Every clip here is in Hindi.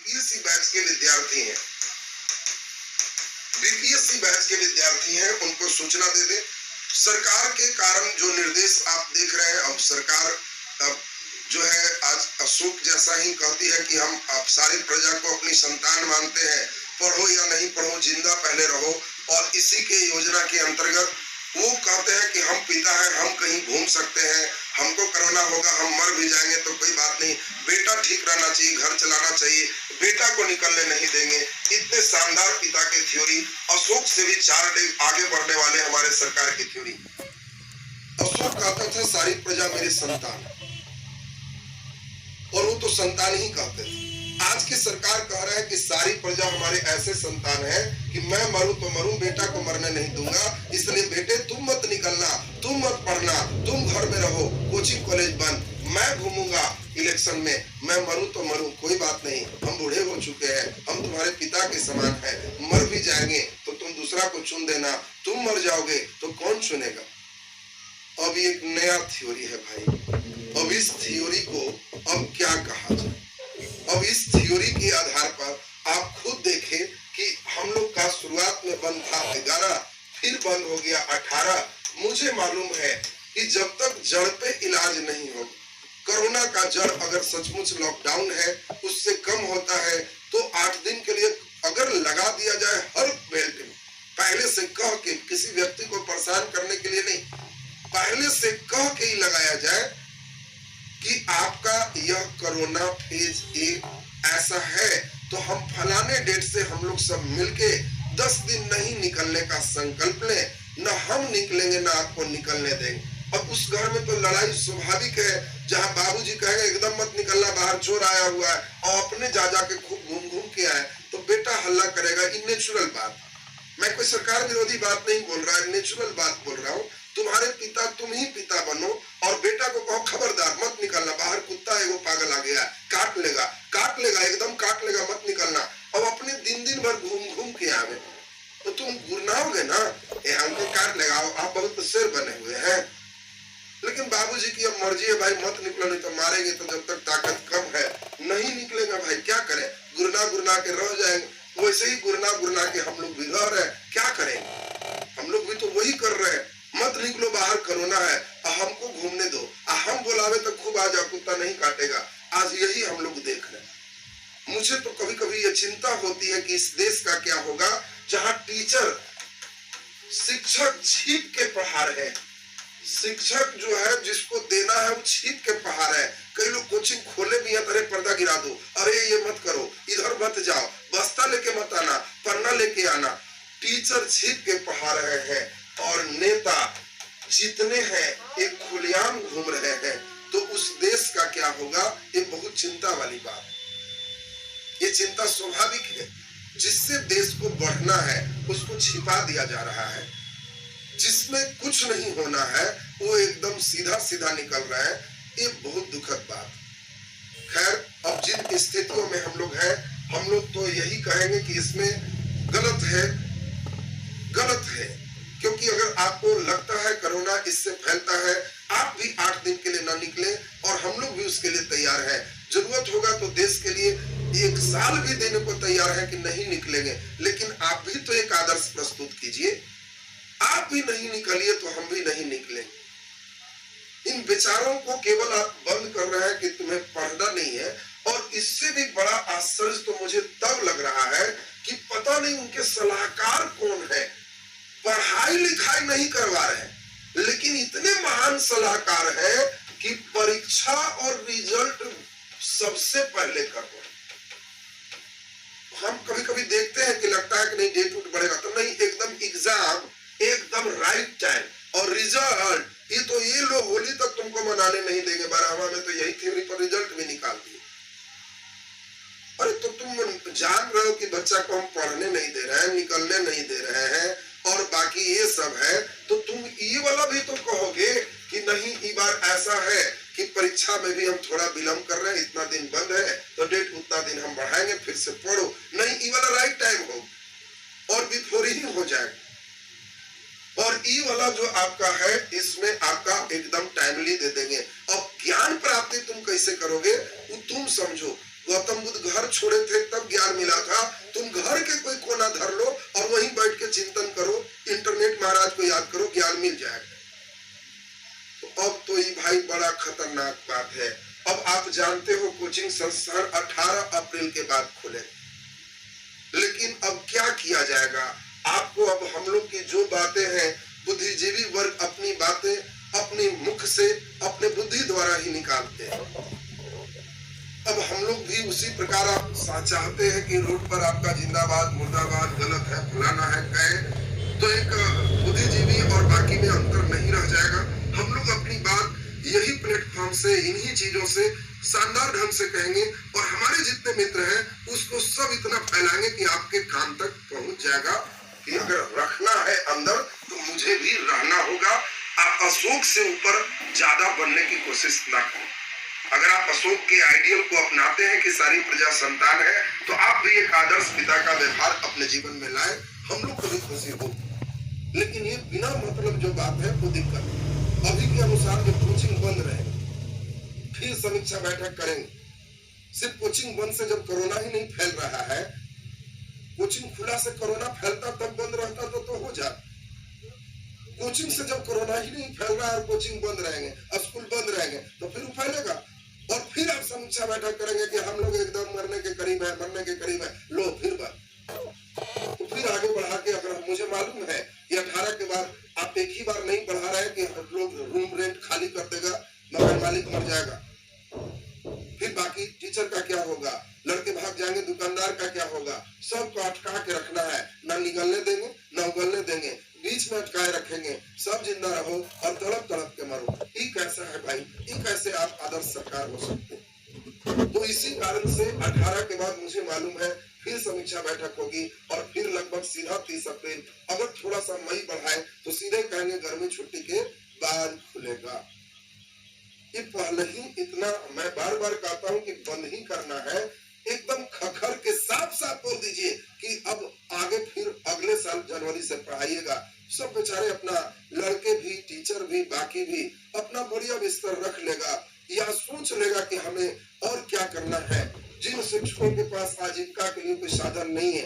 बीपीएससी बैच के विद्यार्थी हैं, बीपीएससी बैच के विद्यार्थी हैं, उनको सूचना दे दें। सरकार के कारण जो निर्देश आप देख रहे हैं, अब सरकार अब जो है आज अशोक जैसा ही कहती है कि हम आप सारी प्रजा को अपनी संतान मानते हैं, पढ़ो या नहीं पढ़ो, जिंदा पहले रहो। और इसी के योजना के अंतर्गत वो कहते हैं कि हम पिता हैं, हम कहीं घूम सकते हैं, हमको कोरोना होगा, हम मर भी जाएंगे तो कोई बात नहीं, बेटा ठीक रहना चाहिए, घर चलाना चाहिए, बेटा को निकलने नहीं देंगे। इतने शानदार पिता के थ्योरी, अशोक से भी 4 डेग आगे बढ़ने वाले हमारे सरकार की थ्योरी। अशोक कहता था सारी प्रजा मेरी संतान, और वो तो संतान ही कहते थे। आज की सरकार कह रहा है कि सारी प्रजा हमारे ऐसे संतान है कि मैं मरूं तो मरूं, बेटा को मरने नहीं दूंगा, इसलिए बेटे तुम मत निकलना, तुम मत पढ़ना, तुम घर में रहो, कोचिंग कॉलेज बंद, मैं घूमूंगा इलेक्शन में, मैं मरूं तो मरूं, कोई बात नहीं, हम बूढ़े हो चुके हैं, हम तुम्हारे पिता के समान हैं, मर भी जाएंगे तो तुम दूसरा को चुन देना, तुम मर जाओगे तो कौन चुनेगा। अब एक नया थ्योरी है भाई, अब इस थ्योरी को अब क्या कहा जाए। अब इस थ्योरी के आधार पर आप खुद देखें कि हम लोग का शुरुआत में बंद था 11, फिर बंद हो गया 18। मुझे मालूम है कि जब तक जड़ पे इलाज नहीं हो, कोरोना का जड़ अगर सचमुच लॉकडाउन है उससे कम होता है तो 8 दिन के लिए अगर लगा दिया जाए हर बेल्ट में, पहले से कह के, किसी व्यक्ति को परेशान करने के लिए नहीं, पहले से कह के ही लगाया जाए कि आपका यह कोरोना फेज 1 ऐसा है तो हम फलाने डेट से हम लोग सब मिलके 10 दिन नहीं निकलने का संकल्प लें, न हम निकलेंगे न आपको निकलने देंगे। अब उस घर में तो लड़ाई स्वाभाविक है, जहां बाबूजी कहेंगे एकदम मत निकलना, बाहर चोर आया हुआ है, और अपने जा के खूब घूम घूम के आए तो बेटा हल्ला करेगा। ये नेचुरल बात, मैं कोई सरकार विरोधी बात नहीं बोल रहा है, नेचुरल बात बोल रहा हूँ। तुम्हारे पिता, तुम ही पिता बनो और बेटा को कहो खबरदार मत निकलना, बाहर कुत्ता एगो पागल आ गया, काट लेगा, एकदम काट लेगा, मत निकलना। अब अपने दिन भर घूम घूम के आवे तो तुम गुरनाओगे ना, हमको काट लेगा, आप बहुत शेर बने हुए हैं। लेकिन बाबूजी की अब मर्जी है भाई, मत निकलो नहीं तो मारेंगे, तो जब तक ताकत कम है नहीं निकलेगा भाई, क्या करें, गुरना के रह जाएंगे। वैसे ही गुरना के हम लोग भी रह रहे हैं, क्या करें, हम लोग भी तो वही कर रहे हैं, मत निकलो बाहर कोरोना है, हमको घूमने दो, हम बुलावे तो खूब आ जाओ, कुत्ता नहीं काटेगा। आज यही हम लोग देख रहे हैं। मुझे तो कभी कभी ये चिंता होती है कि इस देश का क्या होगा जहां टीचर, शिक्षक छीप के पढ़ा रहे हैं, शिक्षक जो है जिसको देना है वो छीप के पढ़ा रहे हैं। कई लोग कोचिंग खोले भी है, अरे पर्दा गिरा दो, अरे ये मत करो, इधर मत जाओ, बस्ता लेके मत आना, पन्ना लेके आना, टीचर छीप के पढ़ा रहे हैं। और नेता जितने हैं एक खुलेआम घूम रहे हैं, तो उस देश का क्या होगा, ये बहुत चिंता वाली बात है। ये चिंता स्वाभाविक है, जिससे देश को बढ़ना है उसको छिपा दिया जा रहा है, जिसमें कुछ नहीं होना है वो एकदम सीधा सीधा निकल रहा है। ये बहुत दुखद बात। खैर, अब जिन स्थितियों में हम लोग हैं, हम लोग तो यही कहेंगे कि इसमें गलत है, क्योंकि अगर आपको लगता है कोरोना इससे फैलता है, आप भी 8 दिन के लिए ना निकले, और हम लोग भी उसके लिए तैयार हैं। जरूरत होगा तो देश के लिए 1 साल भी देने को तैयार है कि नहीं निकलेंगे, लेकिन आप भी तो एक आदर्श प्रस्तुत कीजिए। आप भी नहीं निकलिए तो हम भी नहीं निकलेंगे। इन बेचारों को केवल आप बंद कर रहे हैं कि तुम्हें पढ़ना नहीं है, और इससे भी बड़ा आश्चर्य तो मुझे तब लग रहा है कि पता नहीं उनके सलाहकार कौन है, पढ़ाई लिखाई नहीं करवा रहे, लेकिन इतने महान सलाहकार हैं कि परीक्षा और रिजल्ट सबसे पहले कर रहे हैं। हम कभी कभी देखते हैं कि लगता है कि नहीं डेट उठ बढ़ेगा, तो नहीं, एकदम एग्जाम एकदम राइट टाइम, और रिजल्ट ये लोग होली तक तुमको मनाने नहीं देंगे। 12वां में तो यही थ्योरी पर रिजल्ट भी निकाल दिए। अरे तो तुम जान रहे हो कि बच्चा को हम पढ़ने नहीं दे रहे हैं, निकलने नहीं दे रहे हैं, और बाकी ये सब है, तो तुम ये वाला भी तो कहोगे कि नहीं, इस बार ऐसा है कि परीक्षा में भी हम थोड़ा विलंब कर रहे हैं, इतना दिन बंद है तो डेट उतना दिन हम बढ़ाएंगे, फिर से पढ़ो। नहीं, ये वाला राइट टाइम हो और बिफोर ही हो जाए, और ये वाला जो आपका है इसमें आपका एकदम टाइमली दे देंगे। अब ज्ञान प्राप्ति तुम कैसे करोगे वो तुम समझो। गौतम बुद्ध घर छोड़े थे तब ज्ञान मिला था। तुम घर के कोई कोना धर लो और वहीं बैठ के चिंतन करो, इंटरनेट महाराज को याद करो, ज्ञान मिल जाएगा। तो अब तो ये भाई बड़ा खतरनाक बात है। अब आप जानते हो कोचिंग संस्थान 18 अप्रैल के बाद खुले, लेकिन अब क्या किया जाएगा? आपको अब हम लोग की जो बातें हैं, बुद्धिजीवी वर्ग अपनी बातें अपने मुख से अपने बुद्धि द्वारा ही निकालते हैं। अब हम लोग भी उसी प्रकार आप चाहते हैं कि रोड पर आपका जिंदाबाद मुर्दाबाद गलत है फलाना है कहे, तो एक बुद्धिजीवी और बाकी में अंतर नहीं रह जाएगा। हम लोग अपनी बात यही प्लेटफॉर्म से इन्हीं चीजों से शानदार ढंग से कहेंगे और हमारे जितने मित्र हैं उसको सब इतना फैलाएंगे कि आपके कान तक पहुंच जाएगा कि अगर रखना है अंदर तो मुझे भी रहना होगा। आप अशोक से ऊपर ज्यादा बनने की कोशिश ना करें। अगर आप अशोक के आइडियल को अपनाते हैं कि सारी प्रजा संतान है, तो आप भी एक आदर्श पिता का व्यवहार अपने जीवन में लाए, हम लोग को भी खुशी हो। लेकिन ये बिना मतलब जो बात है वो दिक्कत है। अभी के अनुसार जो कोचिंग बंद रहेगी, फिर समीक्षा बैठक करेंगे। सिर्फ कोचिंग बंद से जब कोरोना ही नहीं फैल रहा है, कोचिंग खुला से कोरोना फैलता तब बंद रहता तो हो जाता। कोचिंग से जब कोरोना ही नहीं फैल रहा है और कोचिंग बंद रहेंगे, स्कूल बंद रहेंगे, तो फिर फैलेगा। और फिर आप समीक्षा बैठक करेंगे कि हम लोग एकदम मरने के करीब है, मरने के करीब है, लो फिर बंद। तो फिर आगे बढ़ा के अगर मुझे मालूम है कि 18 के बाद आप एक ही बार नहीं बढ़ा रहे कि लोग रूम रेंट खाली कर देगा, मकान मालिक मर जाएगा, फिर बाकी टीचर का क्या होगा, लड़के भाग जाएंगे, दुकानदार का क्या होगा, सबको अटका के रखना है, ना निकलने देंगे ना उगलने देंगे, बीच में अटकाए रखेंगे, सब जिंदा रहो और तड़प तड़प के मरो। ये कैसा है भाई? ये कैसे आप आदर्श सरकार हो सकते हैं? तो इसी कारण से 18 के बाद मुझे मालूम है फिर समीक्षा बैठक होगी और फिर लगभग सीधा 30 अप्रैल, अगर थोड़ा सा मई बढ़ाए तो सीधे कहेंगे गर्मी छुट्टी के बाद खुलेगा। ये पहले ही इतना मैं बार बार कहता हूँ कि बंद ही करना है, एकदम खखर के साफ साफ बोल दीजिए कि अब आगे फिर अगले साल जनवरी से पढ़ाइएगा। सब बेचारे अपना लड़के भी टीचर भी बाकी भी अपना बढ़िया बिस्तर रख लेगा या सोच लेगा कि हमें और क्या करना है। जिन शिक्षकों के पास आजीविका के लिए कोई साधन नहीं है,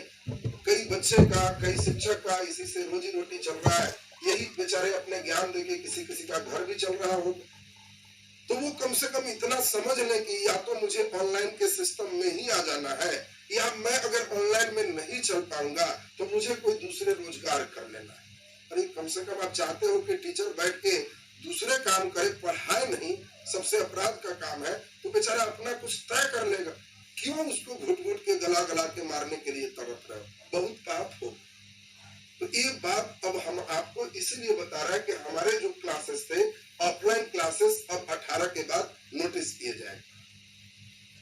कई बच्चे का कई शिक्षक का इसी से रोजी रोटी चल रहा है, यही बेचारे अपने ज्ञान देके किसी किसी का घर भी चल रहा हो, तो वो कम से कम इतना समझ ले कि या तो मुझे ऑनलाइन के सिस्टम में ही आ जाना है, या मैं अगर ऑनलाइन में नहीं चल पाऊंगा तो मुझे कोई दूसरे रोजगार कर लेना है। अरे कम से कम आप चाहते हो कि टीचर बैठ के दूसरे काम करे, पढ़ाए नहीं, सबसे अपराध का काम है, तो बेचारा अपना कुछ तय कर लेगा। क्यों उसको घुट घुट के गला गला के मारने के लिए तड़प रहे हो? बहुत पाप हो। तो ये बात अब हम आपको इसीलिए बता रहे हैं कि हमारे जो क्लासेस थे ऑफलाइन क्लासेस अब 18 के बाद नोटिस किए जाए।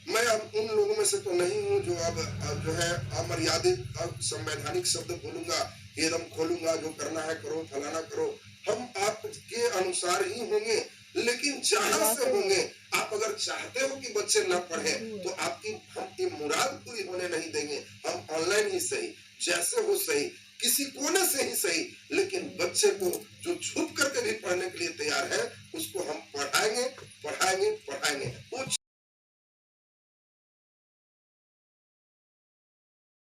मैं अब उन लोगों में से तो नहीं हूँ जो अब जो है अमर्यादित संवैधानिक शब्द बोलूंगा, एकदम खोलूंगा, जो करना है करो, फलाना करो। हम आपके अनुसार ही होंगे, लेकिन जहां से होंगे, आप अगर चाहते हो कि बच्चे न पढ़े तो आपकी हम मुराद पूरी होने नहीं देंगे। हम ऑनलाइन ही सही, जैसे हो सही, किसी कोने से ही सही, लेकिन बच्चे को जो छुप करके भी पढ़ने के लिए तैयार है उसको हम पढ़ाएंगे